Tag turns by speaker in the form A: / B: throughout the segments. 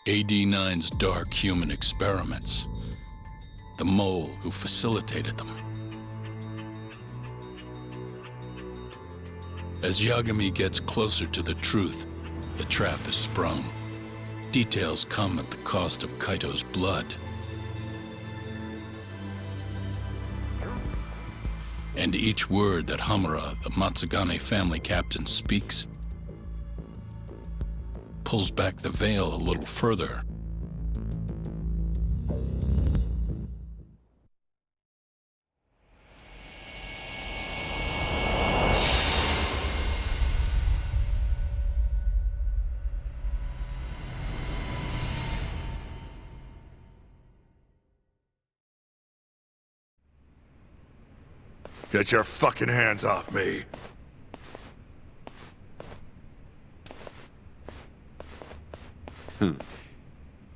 A: AD-9's dark human experiments. The mole who facilitated them. As Yagami gets closer to the truth, the trap is sprung. Details come at the cost of Kaito's blood. And each word that Hamura, the Matsugane family captain, speaks pulls back the veil a little further.
B: Get your fucking hands off me!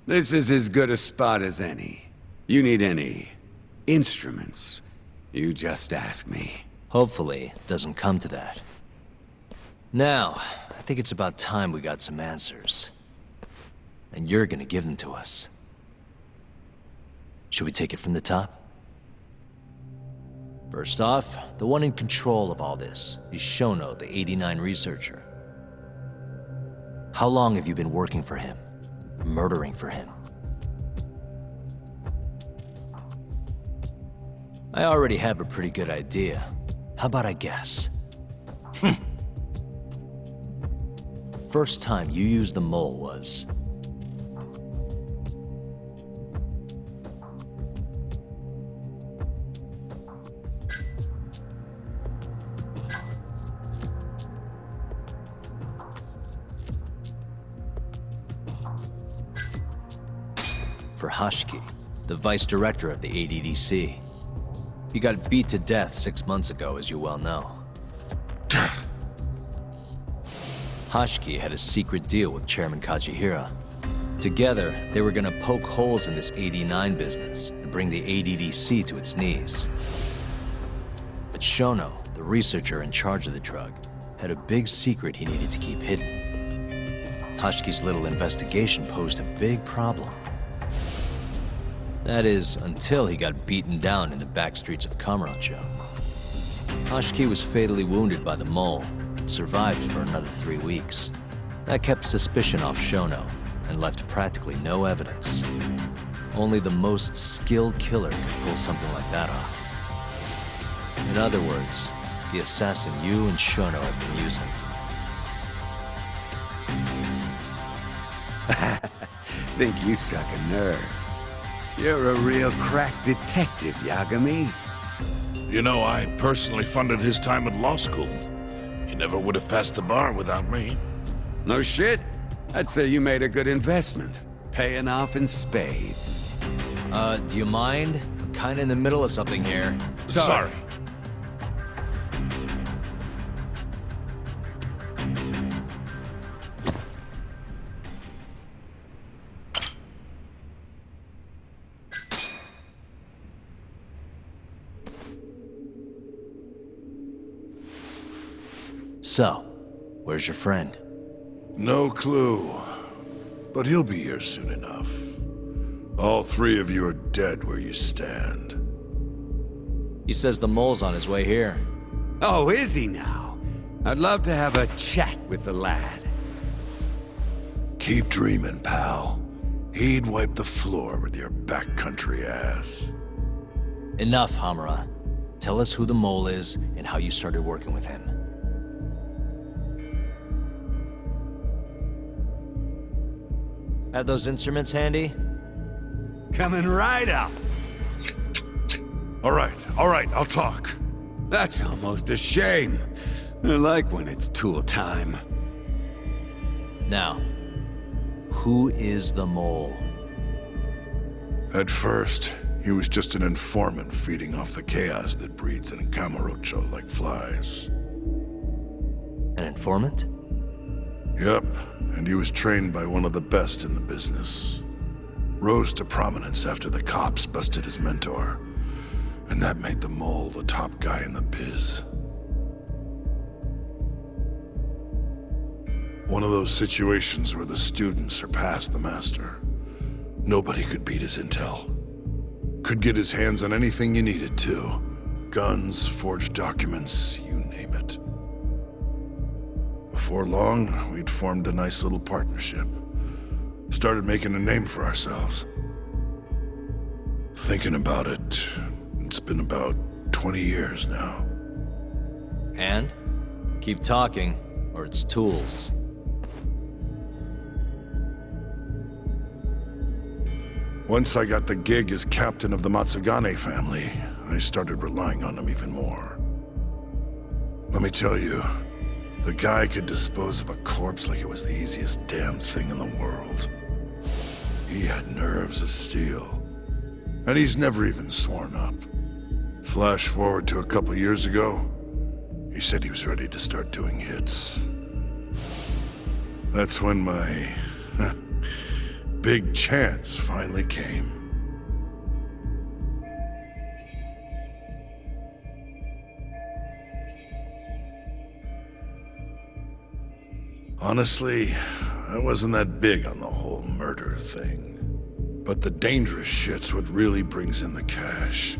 C: This is as good a spot as any. You need any instruments, you just ask me.
D: Hopefully, it doesn't come to that. Now, I think it's about time we got some answers. And you're gonna give them to us. Should we take it from the top? First off, the one in control of all this is Shono, the AD-9 researcher. How long have you been working for him? Murdering for him? I already have a pretty good idea. How about I guess? First time you used the mole was... for Hashiki, the vice director of the ADDC. He got beat to death 6 months ago, as you well know. Hashiki had a secret deal with Chairman Kajihira. Together, they were gonna poke holes in this AD-9 business and bring the ADDC to its knees. But Shono, the researcher in charge of the drug, had a big secret he needed to keep hidden. Hashiki's little investigation posed a big problem. That is, until he got beaten down in the back streets of Kamurocho. Hashiki was fatally wounded by the mole, and survived for another 3 weeks. That kept suspicion off Shono, and left practically no evidence. Only the most skilled killer could pull something like that off. In other words, the assassin you and Shono have been using.
C: Think you struck a nerve. You're a real crack detective, Yagami.
B: You know, I personally funded his time at law school. He never would have passed the bar without me.
C: No shit? I'd say you made a good investment. Paying off in spades.
D: Do you mind? I'm kinda in the middle of something here.
B: Sorry.
D: So, where's your friend?
B: No clue. But he'll be here soon enough. All three of you are dead where you stand.
D: He says the mole's on his way here.
C: Oh, is he now? I'd love to have a chat with the lad.
B: Keep dreaming, pal. He'd wipe the floor with your backcountry ass.
D: Enough, Hamura. Tell us who the mole is and how you started working with him. Have those instruments handy?
C: Coming right up.
B: All right, I'll talk.
C: That's almost a shame. I like when it's tool time.
D: Now, who is the mole?
B: At first, he was just an informant feeding off the chaos that breeds in Kamurocho like flies.
D: An informant?
B: Yep, and he was trained by one of the best in the business. Rose to prominence after the cops busted his mentor. And that made the mole the top guy in the biz. One of those situations where the student surpassed the master. Nobody could beat his intel. Could get his hands on anything you needed to. Guns, forged documents, you name it. Before long, we'd formed a nice little partnership. Started making a name for ourselves. Thinking about it, it's been about 20 years now.
D: And? Keep talking, or it's tools.
B: Once I got the gig as captain of the Matsugane family, I started relying on him even more. Let me tell you, the guy could dispose of a corpse like it was the easiest damn thing in the world. He had nerves of steel, and he's never even sworn up. Flash forward to a couple years ago, he said he was ready to start doing hits. That's when my big chance finally came. Honestly, I wasn't that big on the whole murder thing. But the dangerous shit's what really brings in the cash.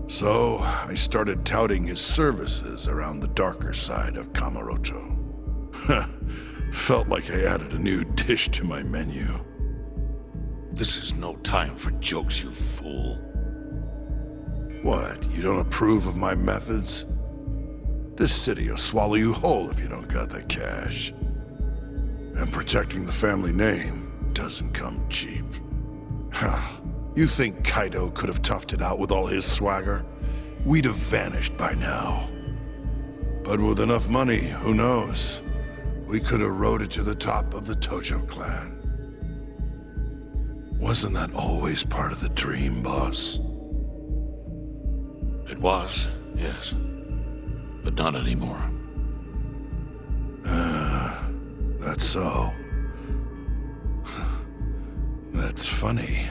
B: So, I started touting his services around the darker side of Kamurocho. Felt like I added a new dish to my menu.
E: This is no time for jokes, you fool.
B: What, you don't approve of my methods? This city will swallow you whole if you don't got the cash. And protecting the family name doesn't come cheap. You think Kaido could have toughed it out with all his swagger? We'd have vanished by now. But with enough money, who knows? We could have rode it to the top of the Tojo clan. Wasn't that always part of the dream, boss?
E: It was, yes. But not anymore.
B: That's so. That's funny,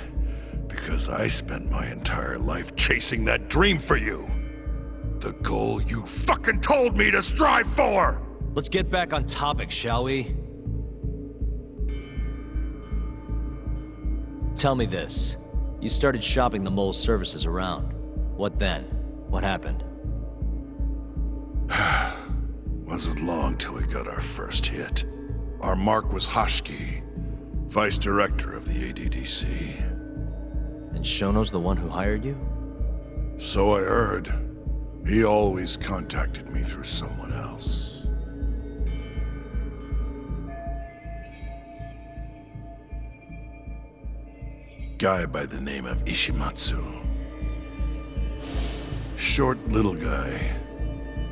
B: because I spent my entire life chasing that dream for you. The goal you fucking told me to strive for!
D: Let's get back on topic, shall we? Tell me this. You started shopping the mole's services around. What then? What happened?
B: Wasn't long till we got our first hit. Our mark was Hoshiki, vice director of the ADDC.
D: And Shono's the one who hired you?
B: So I heard. He always contacted me through someone else. Guy by the name of Ishimatsu. Short little guy.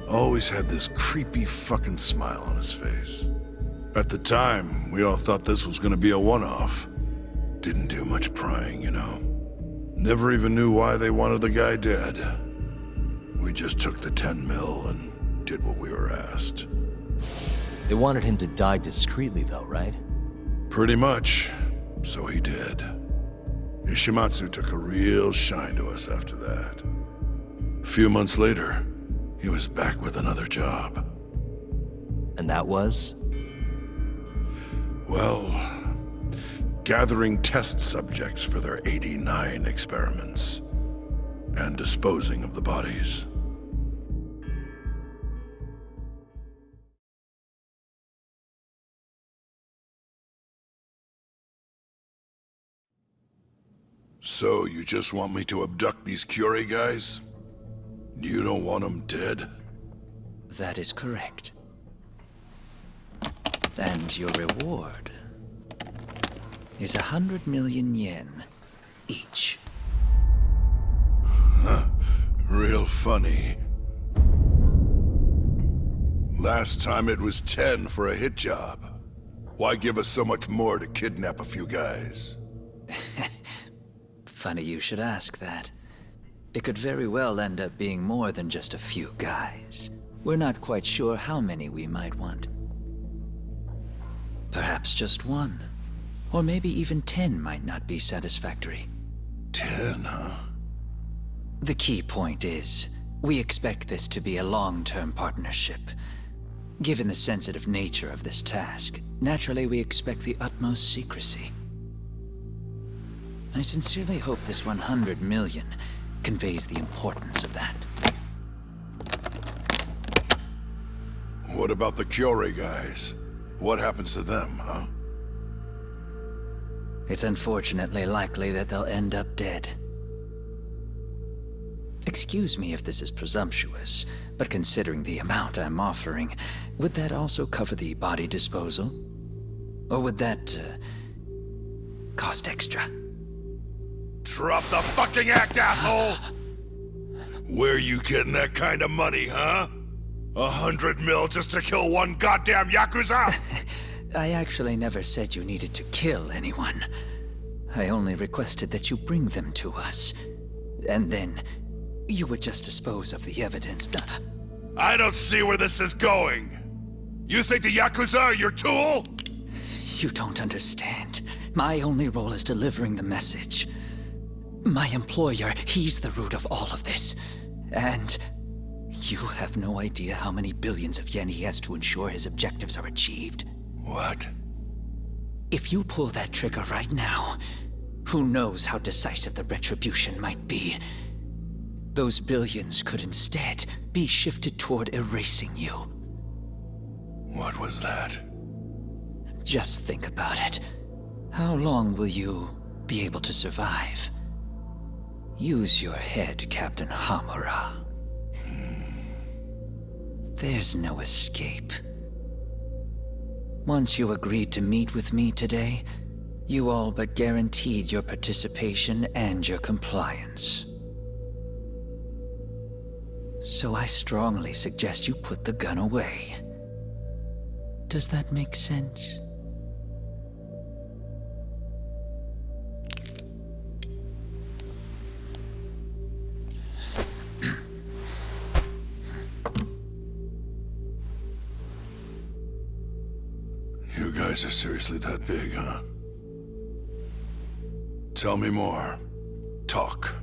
B: Always had this creepy fucking smile on his face. At the time, we all thought this was gonna be a one-off. Didn't do much prying, you know. Never even knew why they wanted the guy dead. We just took the 10 mil and did what we were asked.
D: They wanted him to die discreetly though, right?
B: Pretty much. So he did. Ishimatsu took a real shine to us after that. A few months later, he was back with another job.
D: And that was?
B: Well, gathering test subjects for their 89 experiments. And disposing of the bodies. So, you just want me to abduct these Curie guys? You don't want them dead?
F: That is correct. And your reward is 100 million yen each.
B: Real funny. Last time it was 10 for a hit job. Why give us so much more to kidnap a few guys?
F: Funny you should ask that. It could very well end up being more than just a few guys. We're not quite sure how many we might want. Perhaps just one. Or maybe even 10 might not be satisfactory.
B: 10, huh?
F: The key point is, we expect this to be a long-term partnership. Given the sensitive nature of this task, naturally we expect the utmost secrecy. I sincerely hope this 100 million conveys the importance of that.
B: What about the Kyori guys? What happens to them, huh?
F: It's unfortunately likely that they'll end up dead. Excuse me if this is presumptuous, but considering the amount I'm offering, would that also cover the body disposal? Or would that, cost extra?
B: Drop the fucking act, asshole! Where you getting that kind of money, huh? 100 mil just to kill one goddamn Yakuza?
F: I actually never said you needed to kill anyone. I only requested that you bring them to us. And then, you would just dispose of the evidence.
B: I don't see where this is going. You think the Yakuza are your tool?
F: You don't understand. My only role is delivering the message. My employer, he's the root of all of this. And you have no idea how many billions of yen he has to ensure his objectives are achieved.
B: What?
F: If you pull that trigger right now, who knows how decisive the retribution might be. Those billions could instead be shifted toward erasing you.
B: What was that?
F: Just think about it. How long will you be able to survive? Use your head, Captain Hamura. There's no escape. Once you agreed to meet with me today, you all but guaranteed your participation and your compliance. So I strongly suggest you put the gun away. Does that make sense?
B: You guys are seriously that big, huh? Tell me more. Talk.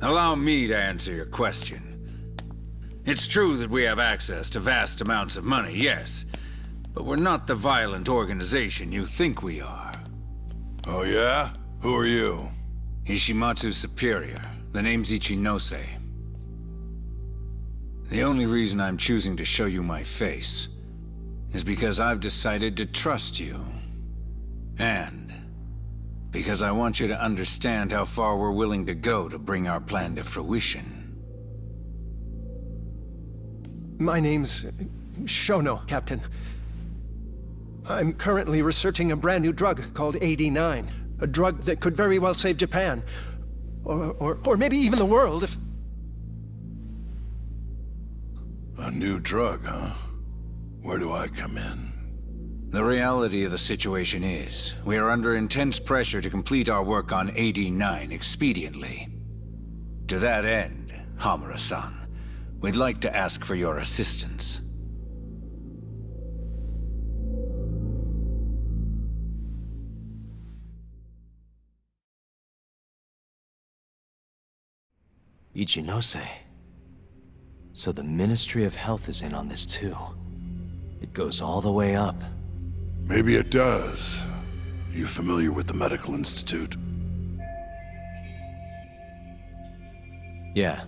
G: Allow me to answer your question. It's true that we have access to vast amounts of money, yes. But we're not the violent organization you think we are.
B: Oh yeah? Who are you?
G: Ishimatsu's superior. The name's Ichinose. The only reason I'm choosing to show you my face is because I've decided to trust you. And because I want you to understand how far we're willing to go to bring our plan to fruition.
H: My name's Shono, Captain. I'm currently researching a brand new drug called AD9. A drug that could very well save Japan. Or maybe even the world if...
B: A new drug, huh? Where do I come in?
G: The reality of the situation is, we are under intense pressure to complete our work on AD9 expediently. To that end, Hamura-san, we'd like to ask for your assistance.
D: Ichinose. So the Ministry of Health is in on this too. It goes all the way up.
B: Maybe it does. You familiar with the Medical Institute?
D: Yeah.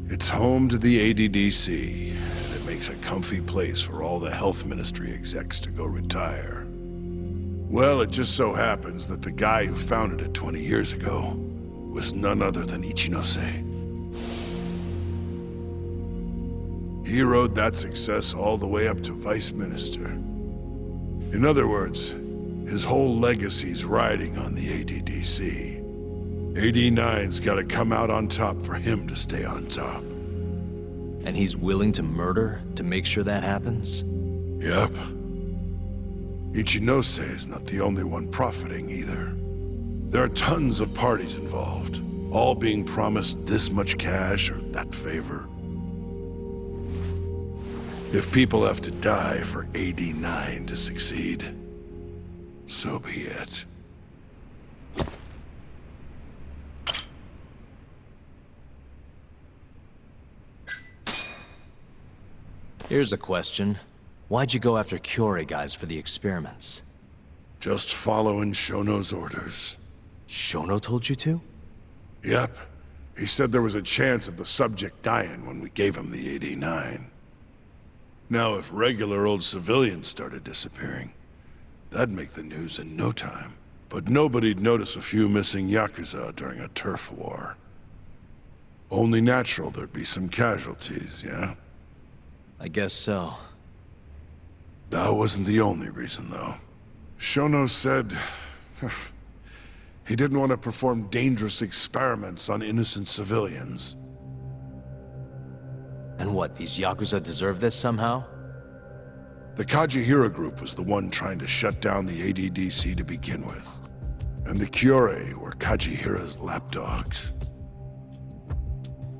B: It's home to the ADDC, and it makes a comfy place for all the health ministry execs to go retire. Well, it just so happens that the guy who founded it 20 years ago was none other than Ichinose. He rode that success all the way up to Vice Minister. In other words, his whole legacy's riding on the ADDC. AD9's gotta come out on top for him to stay on top.
D: And he's willing to murder to make sure that happens?
B: Yep. Ichinose is not the only one profiting either. There are tons of parties involved, all being promised this much cash or that favor. If people have to die for AD9 to succeed, so be it.
D: Here's a question. Why'd you go after Kyorei guys for the experiments?
B: Just following Shono's orders.
D: Shono told you to?
B: Yep. He said there was a chance of the subject dying when we gave him the 89. Now, if regular old civilians started disappearing, that'd make the news in no time. But nobody'd notice a few missing Yakuza during a turf war. Only natural there'd be some casualties, yeah?
D: I guess so.
B: That wasn't the only reason, though. Shono said he didn't want to perform dangerous experiments on innocent civilians.
D: And what, these Yakuza deserve this somehow?
B: The Kajihira group was the one trying to shut down the ADDC to begin with. And the Kyorei were Kajihira's lapdogs.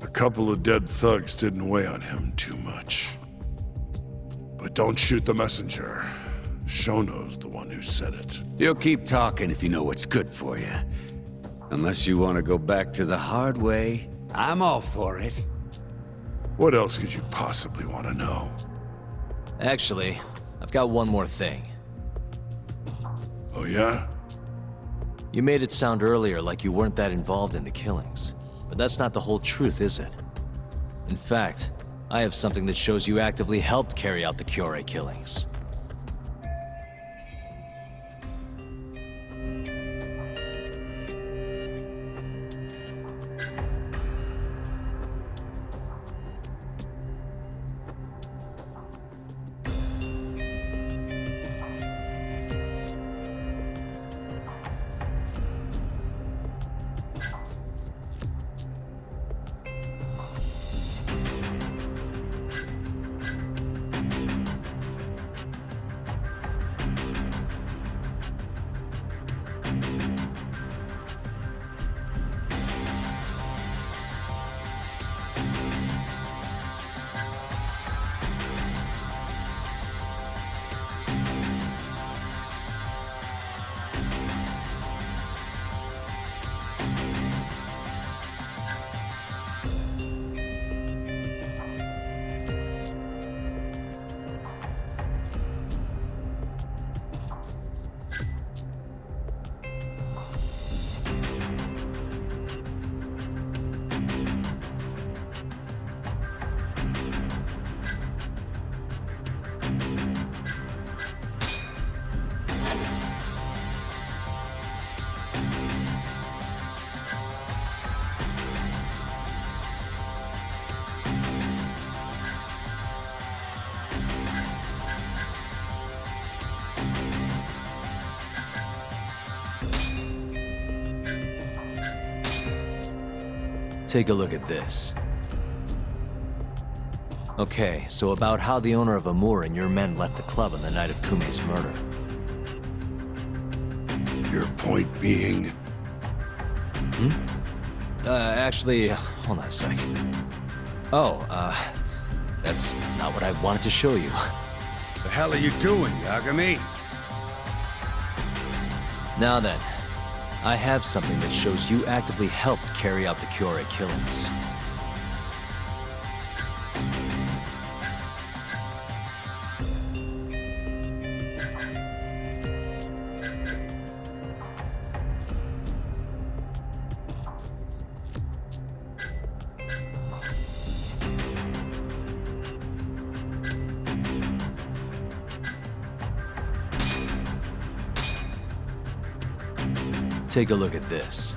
B: A couple of dead thugs didn't weigh on him too much. But don't shoot the messenger. Shono's the one who said it.
C: You'll keep talking if you know what's good for you. Unless you want to go back to the hard way, I'm all for it.
B: What else could you possibly want to know?
D: Actually, I've got one more thing.
B: Oh yeah?
D: You made it sound earlier like you weren't that involved in the killings. But that's not the whole truth, is it? In fact, I have something that shows you actively helped carry out the Kyorei killings. Take a look at this. Okay, so about how the owner of Amur and your men left the club on the night of Kumei's murder.
B: Your point being?
D: Actually, hold on a sec. Oh, that's not what I wanted to show you.
C: The hell are you doing, Yagami?
D: Now then, I have something that shows you actively helped carry out the Kyorei killings. Take a look at this.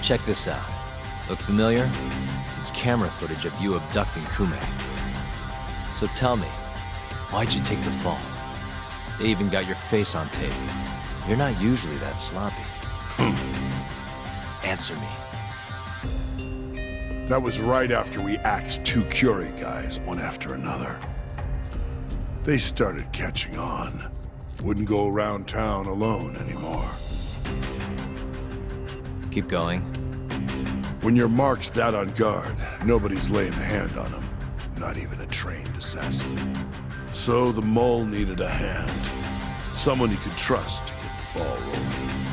D: Check this out. Look familiar? It's camera footage of you abducting Kume. So tell me, why'd you take the fall? They even got your face on tape. You're not usually that sloppy. Answer me.
B: That was right after we axed 2 Kyorei guys, one after another. They started catching on. Wouldn't go around town alone anymore.
D: Keep going.
B: When your mark's that on guard, nobody's laying a hand on them. Not even a trained assassin. So the mole needed a hand. Someone he could trust to get the ball rolling.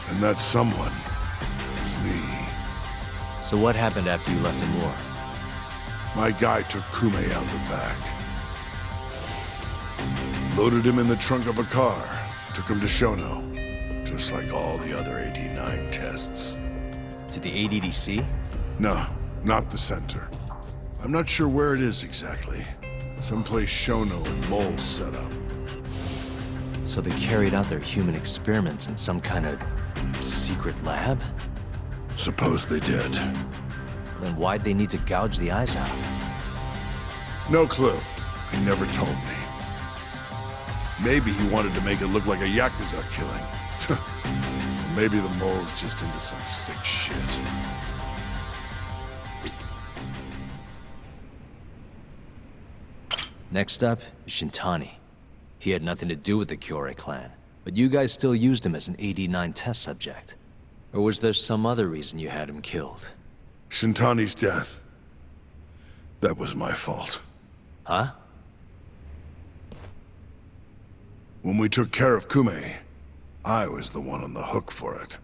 B: And that someone was me.
D: So what happened after you left Amur?
B: My guy took Kume out the back. Loaded him in the trunk of a car. Took him to Shono. Just like all the other AD-9 tests.
D: To the ADDC?
B: No, not the center. I'm not sure where it is exactly. Someplace Shono and Mole set up.
D: So they carried out their human experiments in some kind of secret lab?
B: Suppose they did.
D: Then why'd they need to gouge the eyes out?
B: No clue. He never told me. Maybe he wanted to make it look like a Yakuza killing. Maybe the mole's just into some sick shit.
D: Next up is Shintani. He had nothing to do with the Kyorei clan, but you guys still used him as an AD-9 test subject. Or was there some other reason you had him killed?
B: Shintani's death. That was my fault.
D: Huh?
B: When we took care of Kume, I was the one on the hook for it.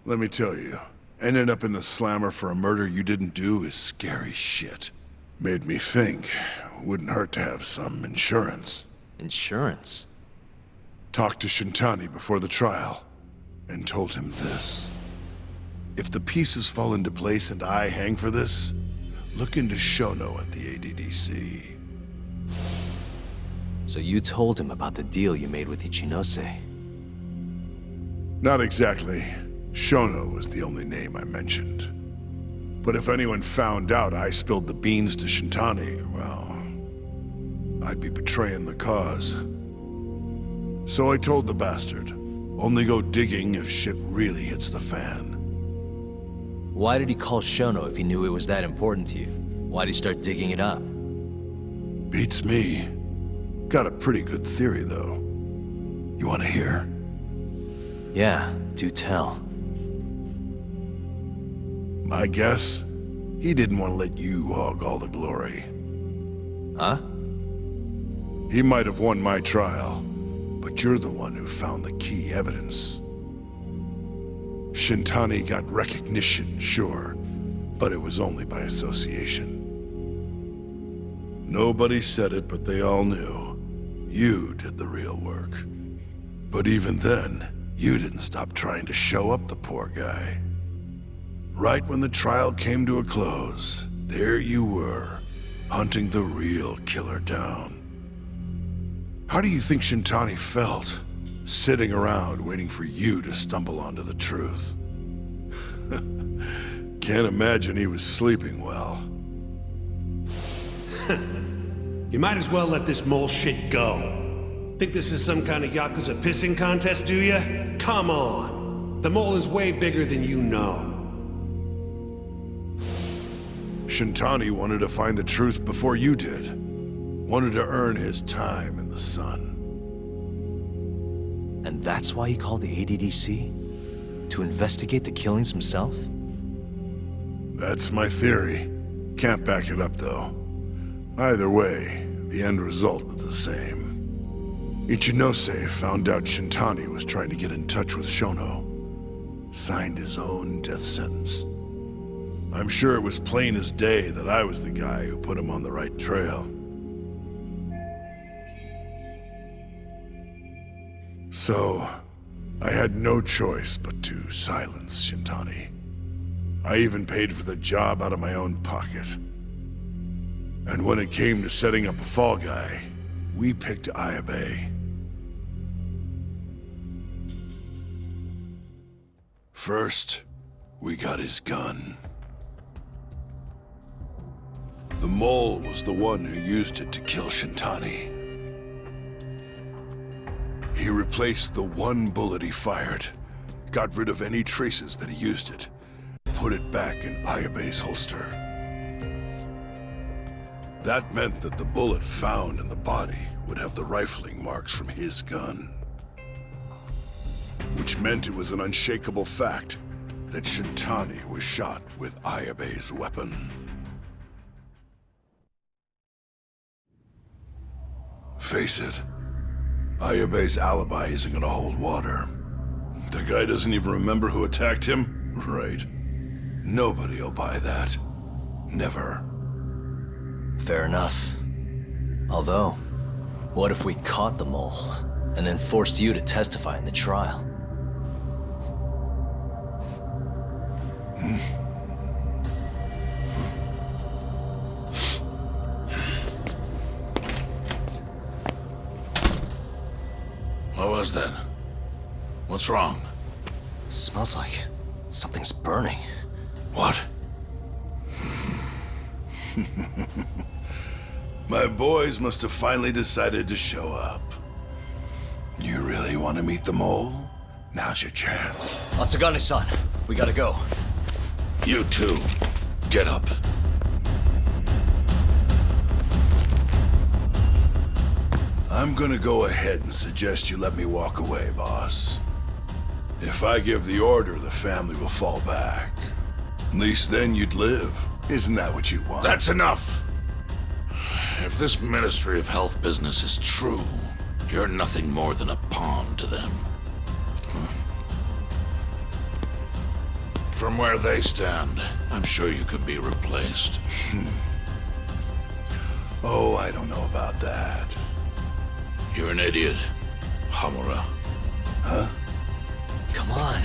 B: Let me tell you, ending up in the slammer for a murder you didn't do is scary shit. Made me think, wouldn't hurt to have some insurance.
D: Insurance?
B: Talked to Shintani before the trial, and told him this. If the pieces fall into place and I hang for this, look into Shono at the ADDC.
D: So you told him about the deal you made with Ichinose?
B: Not exactly. Shono was the only name I mentioned. But if anyone found out I spilled the beans to Shintani, well, I'd be betraying the cause. So I told the bastard, only go digging if shit really hits the fan.
D: Why did he call Shono if he knew it was that important to you? Why'd he start digging it up?
B: Beats me. Got a pretty good theory, though. You want to hear?
D: Yeah, do tell.
B: My guess? He didn't want to let you hog all the glory.
D: Huh?
B: He might have won my trial, but you're the one who found the key evidence. Shintani got recognition, sure, but it was only by association. Nobody said it, but they all knew. You did the real work. But even then, you didn't stop trying to show up the poor guy. Right when the trial came to a close, there you were, hunting the real killer down. How do you think Shintani felt, sitting around waiting for you to stumble onto the truth? Can't imagine he was sleeping well.
I: You might as well let this mole shit go. Think this is some kind of Yakuza pissing contest, do ya? Come on. The mole is way bigger than you know.
B: Shintani wanted to find the truth before you did. Wanted to earn his time in the sun.
D: And that's why he called the ADDC? To investigate the killings himself?
B: That's my theory. Can't back it up, though. Either way, the end result was the same. Ichinose found out Shintani was trying to get in touch with Shono. Signed his own death sentence. I'm sure it was plain as day that I was the guy who put him on the right trail. So, I had no choice but to silence Shintani. I even paid for the job out of my own pocket. And when it came to setting up a fall guy, we picked Ayabe. First, we got his gun. The mole was the one who used it to kill Shintani. He replaced the one bullet he fired, got rid of any traces that he used it, put it back in Ayabe's holster. That meant that the bullet found in the body would have the rifling marks from his gun. Which meant it was an unshakable fact that Shintani was shot with Ayabe's weapon. Face it, Ayabe's alibi isn't gonna hold water. The guy doesn't even remember who attacked him? Right. Nobody'll buy that. Never.
D: Fair enough. Although, what if we caught the mole, and then forced you to testify in the trial?
E: What was that? What's wrong?
D: Smells like something's burning.
E: What?
B: My boys must have finally decided to show up. You really want to meet the mole? Now's your chance.
D: Matsugane-san, we gotta go.
E: You too. Get up.
B: I'm gonna go ahead and suggest you let me walk away, boss. If I give the order, the family will fall back. At least then you'd live. Isn't that what you want?
E: That's enough. If this Ministry of Health business is true, you're nothing more than a pawn to them. From where they stand, I'm sure you could be replaced.
B: Oh, I don't know about that.
E: You're an idiot, Hamura.
B: Huh?
D: Come on.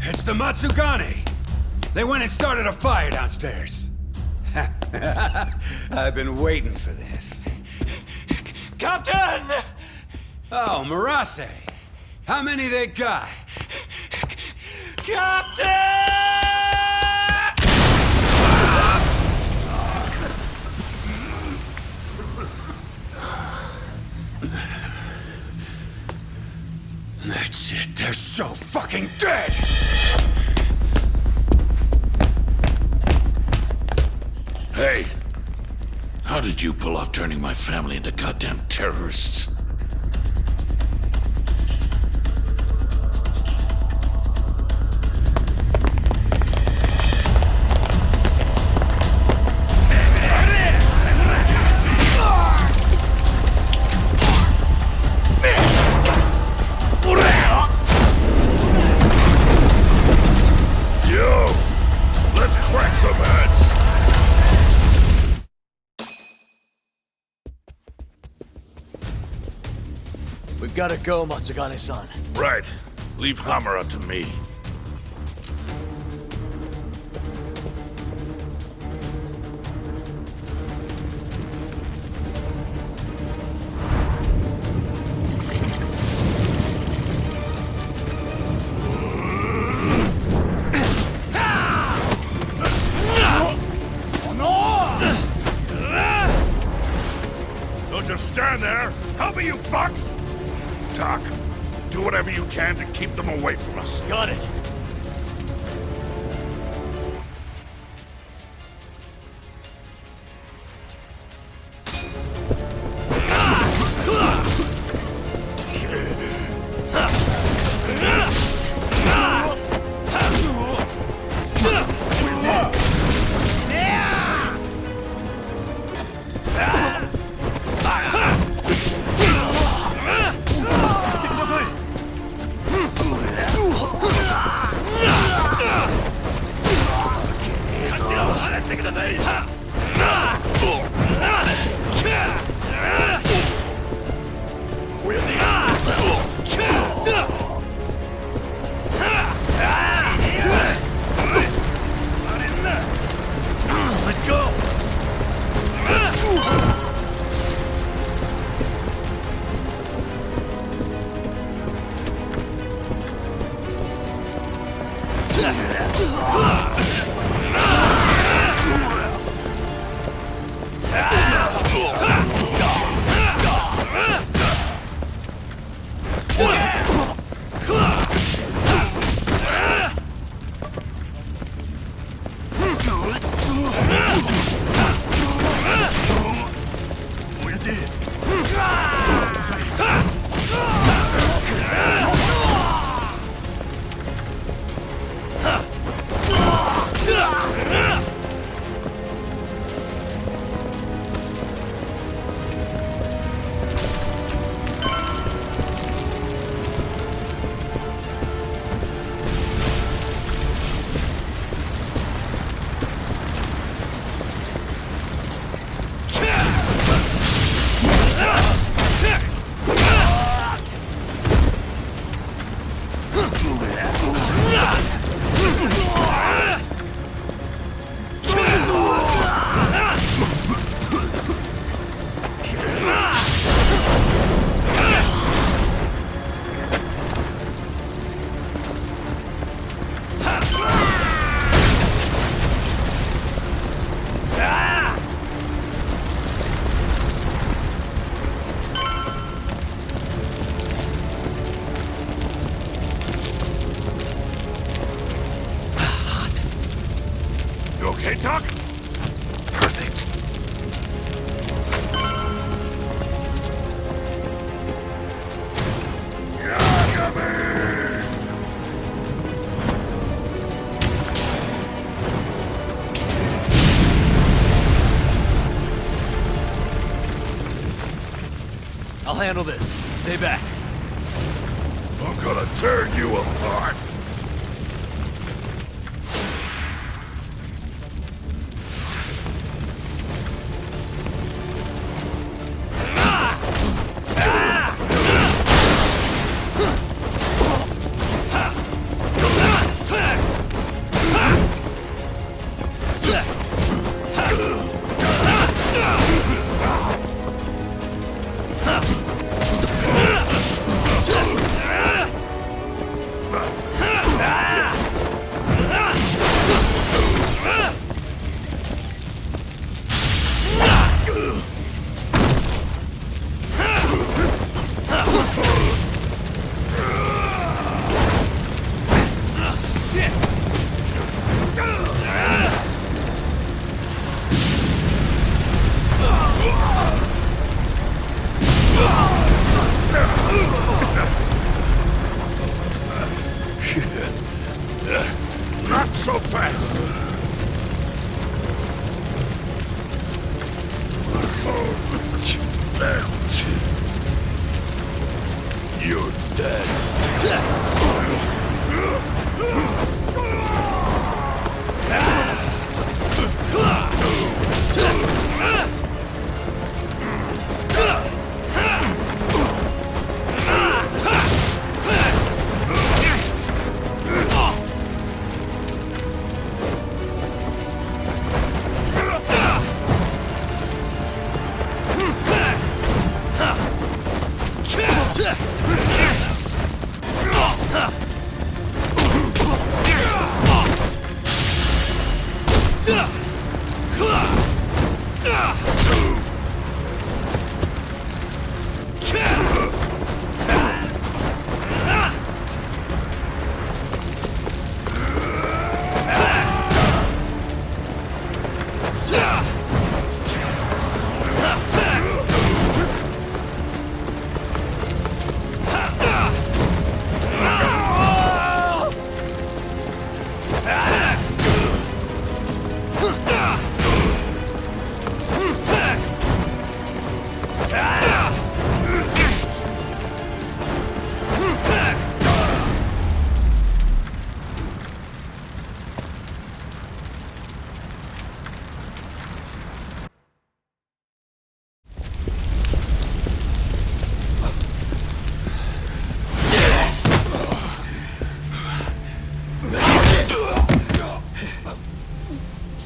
C: It's the Matsugane! They went and started a fire downstairs. I've been waiting for this. Captain! Oh, Murase. How many they got? Captain! That's it. They're so fucking dead!
E: Hey! How did you pull off turning my family into goddamn terrorists?
D: We've gotta go, Matsugane-san.
E: Right. Leave Hamura to me. Don't just stand there! Help me, you fucks! Doc, do whatever you can to keep them away from us.
D: Got it. I'll handle this. Stay back.
E: I'm gonna tear you apart! Not so fast! You're dead.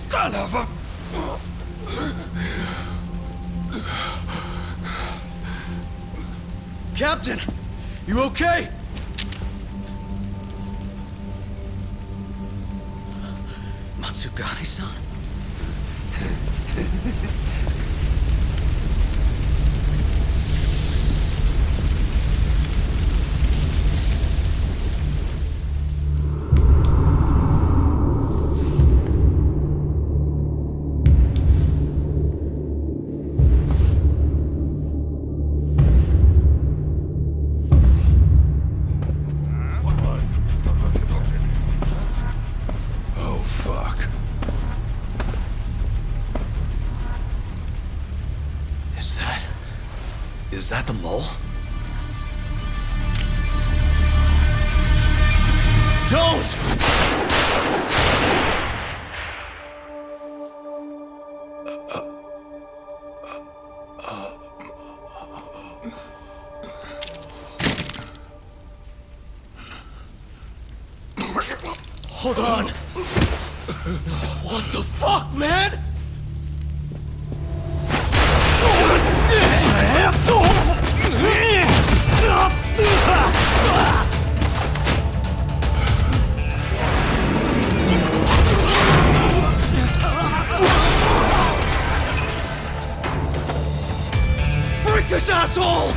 F: Son of a... Captain! You okay? Matsugane-san?
J: Is that the mole? Don't! Hold on! What the fuck, man? Break this asshole!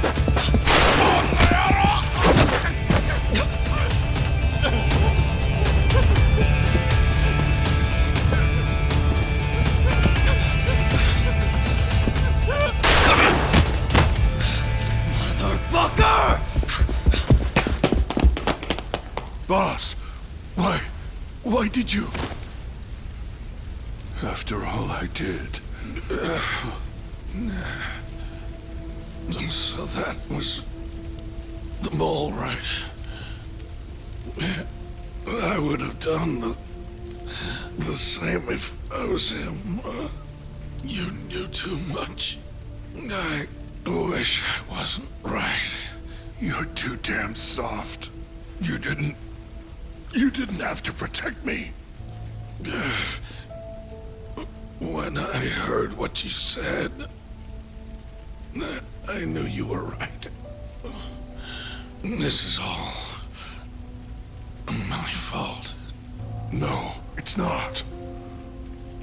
B: Boss, why did you? After all I did.
E: So that was the mole, right? I would have done the same if I was him. You knew too much. I wish I wasn't right.
B: You're too damn soft. You didn't have to protect me.
E: When I heard what you said, I knew you were right. This is all my fault.
B: No, it's not.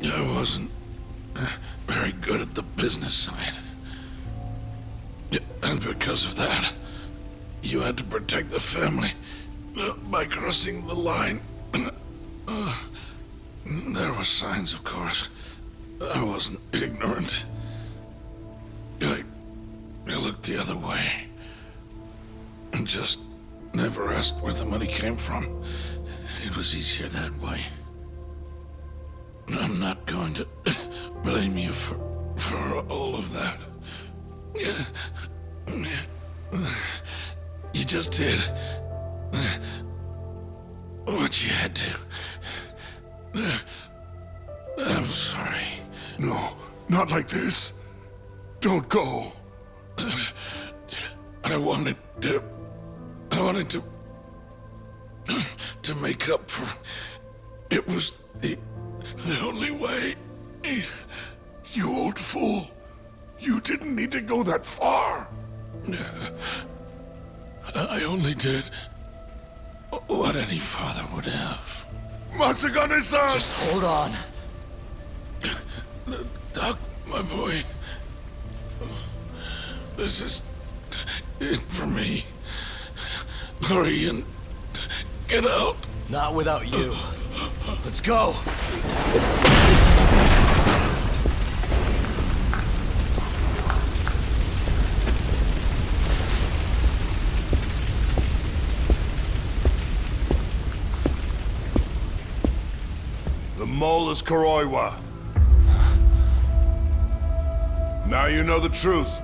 E: I wasn't very good at the business side. And because of that, you had to protect the family by crossing the line. There were signs, of course. I wasn't ignorant. I looked the other way. And just never asked where the money came from. It was easier that way. I'm not going to blame you for all of that. You just did what you had to. I'm sorry.
B: No, not like this. Don't go.
E: I wanted to make up for. It was the only way.
B: You old fool. You didn't need to go that far.
E: I only did what any father would have.
B: Matsugane-san!
J: Just hold on.
E: Doc, my boy. This is it for me. Hurry and get out.
J: Not without you. Let's go.
B: The mole is Kuroiwa. Now you know the truth.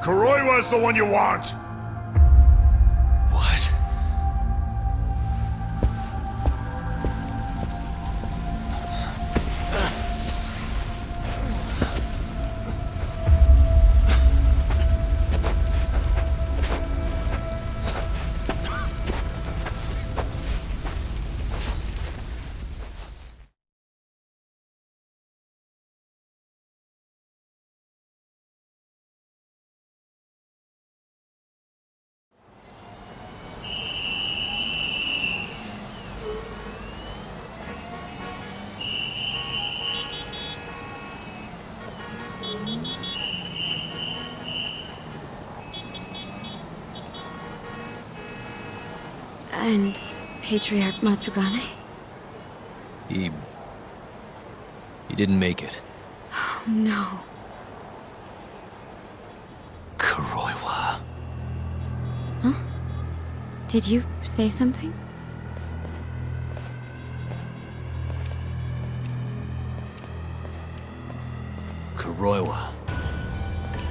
B: Kuroiwa is the one you want!
J: What?
K: And Patriarch Matsugane?
D: He didn't make it.
K: Oh, no.
J: Kuroiwa.
K: Huh? Did you say something?
J: Kuroiwa.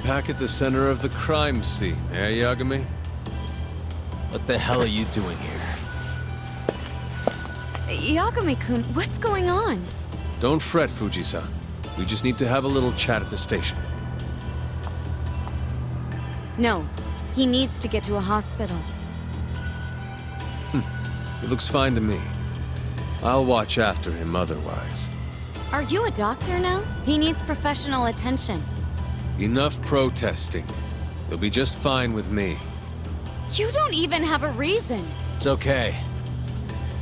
L: Back at the center of the crime scene, eh, Yagami?
D: What the hell are you doing here?
K: Yagami-kun, what's going on?
L: Don't fret, Fuji-san. We just need to have a little chat at the station.
K: No, he needs to get to a hospital.
L: He looks fine to me. I'll watch after him otherwise.
K: Are you a doctor now? He needs professional attention.
L: Enough protesting. He'll be just fine with me.
K: You don't even have a reason.
D: It's okay.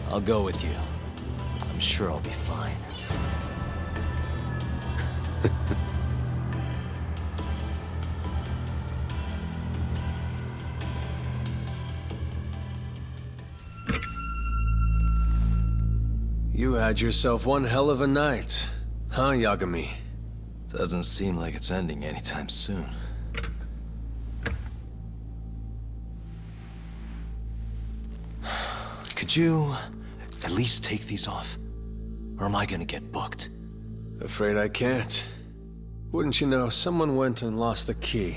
D: I'll go with you. I'm sure I'll be fine.
L: You had yourself one hell of a night, huh, Yagami?
J: Doesn't seem like it's ending anytime soon. Could you at least take these off? Or am I gonna get booked?
L: Afraid I can't. Wouldn't you know, someone went and lost the key.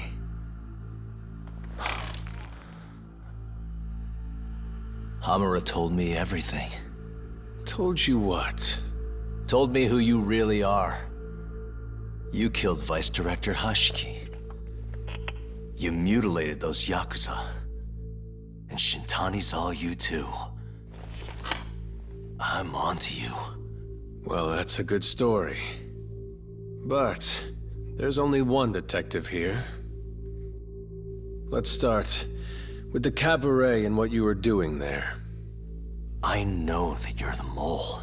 J: Hamura told me everything.
L: Told you what?
J: Told me who you really are. You killed Vice Director Hashiki. You mutilated those Yakuza. And Shintani's all you too. I'm onto you.
L: Well, that's a good story. But there's only one detective here. Let's start with the cabaret and what you were doing there.
J: I know that you're the mole.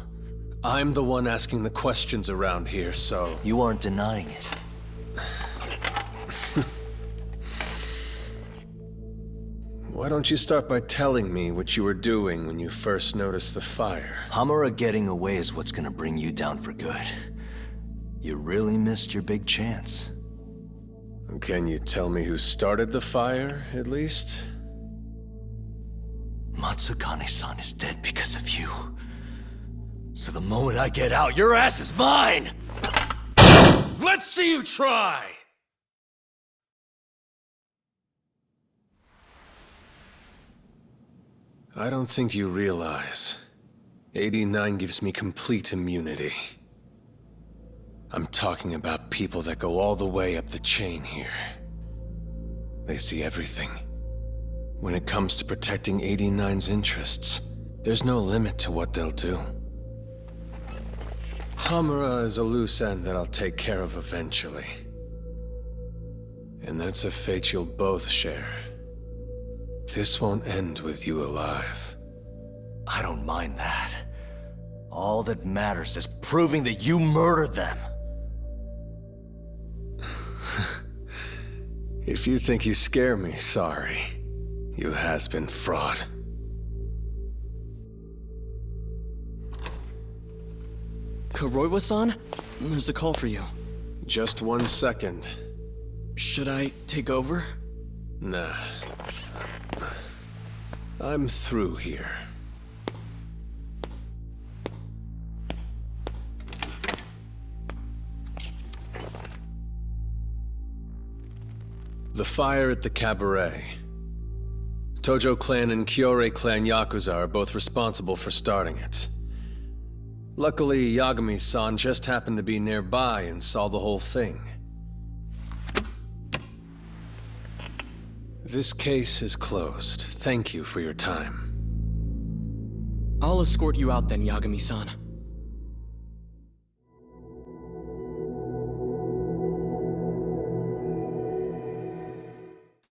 L: I'm the one asking the questions around here, so...
J: You aren't denying it.
L: Why don't you start by telling me what you were doing when you first noticed the fire?
J: Hamura getting away is what's gonna bring you down for good. You really missed your big chance.
L: Can you tell me who started the fire, at least?
J: Matsugane-san is dead because of you. So the moment I get out, your ass is mine!
L: Let's see you try! I don't think you realize. 89 gives me complete immunity. I'm talking about people that go all the way up the chain here. They see everything. When it comes to protecting 89's interests, there's no limit to what they'll do. Hamura is a loose end that I'll take care of eventually. And that's a fate you'll both share. This won't end with you alive.
J: I don't mind that. All that matters is proving that you murdered them.
L: If you think you scare me, sorry. You has-been fraud.
M: Kuroiwa-san? There's a call for you.
L: Just 1 second.
M: Should I take over?
L: Nah. I'm through here. The fire at the cabaret. Tojo clan and Kyorei clan Yakuza are both responsible for starting it. Luckily, Yagami-san just happened to be nearby and saw the whole thing. This case is closed. Thank you for your time.
M: I'll escort you out then, Yagami-san.